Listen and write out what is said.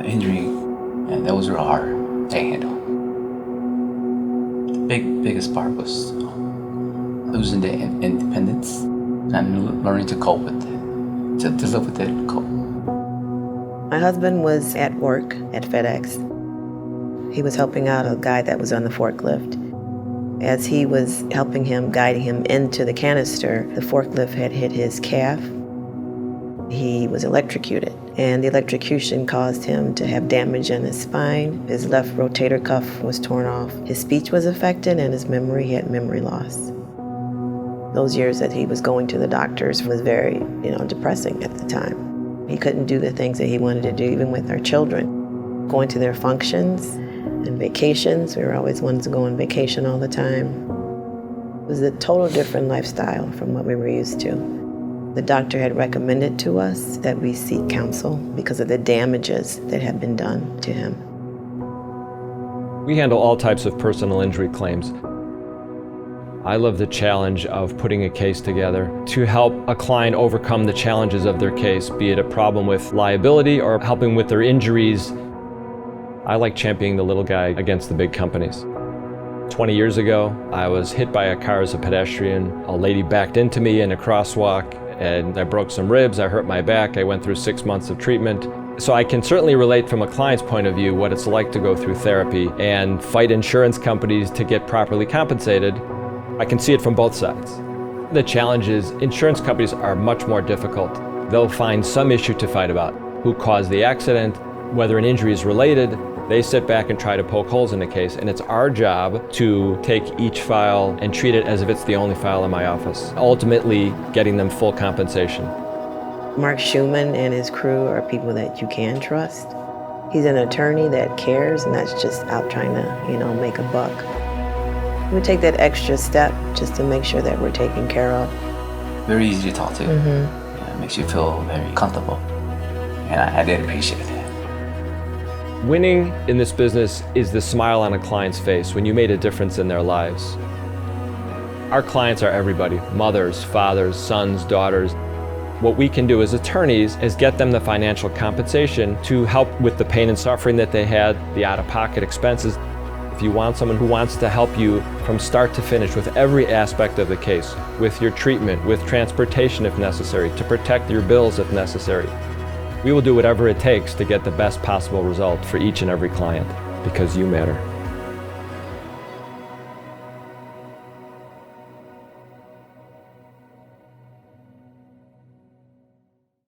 injury, and those were hard to handle. The biggest part was losing the independence and learning to cope with it, to live with it and cope. My husband was at work at FedEx. He was helping out a guy that was on the forklift. As he was helping him, guiding him into the canister, the forklift had hit his calf. He was electrocuted, and the electrocution caused him to have damage in his spine. His left rotator cuff was torn off. His speech was affected, and his memory, he had memory loss. Those years that he was going to the doctors was very, depressing at the time. He couldn't do the things that he wanted to do, even with our children. Going to their functions and vacations, we were always wanting to go on vacation all the time. It was a total different lifestyle from what we were used to. The doctor had recommended to us that we seek counsel because of the damages that had been done to him. We handle all types of personal injury claims. I love the challenge of putting a case together to help a client overcome the challenges of their case, be it a problem with liability or helping with their injuries. I like championing the little guy against the big companies. 20 years ago, I was hit by a car as a pedestrian. A lady backed into me in a crosswalk, and I broke some ribs, I hurt my back, I went through 6 months of treatment. So I can certainly relate from a client's point of view what it's like to go through therapy and fight insurance companies to get properly compensated. I can see it from both sides. The challenge is insurance companies are much more difficult. They'll find some issue to fight about. Who caused the accident, whether an injury is related. They sit back and try to poke holes in the case, and it's our job to take each file and treat it as if it's the only file in my office, ultimately getting them full compensation. Mark Shuman and his crew are people that you can trust. He's an attorney that cares and that's just out trying to, make a buck. We take that extra step just to make sure that we're taken care of. Very easy to talk to. Mm-hmm. It makes you feel very comfortable, and I did appreciate that. Winning in this business is the smile on a client's face when you made a difference in their lives. Our clients are everybody, mothers, fathers, sons, daughters. What we can do as attorneys is get them the financial compensation to help with the pain and suffering that they had, the out-of-pocket expenses. If you want someone who wants to help you from start to finish with every aspect of the case, with your treatment, with transportation if necessary, to protect your bills if necessary, we will do whatever it takes to get the best possible result for each and every client, because you matter.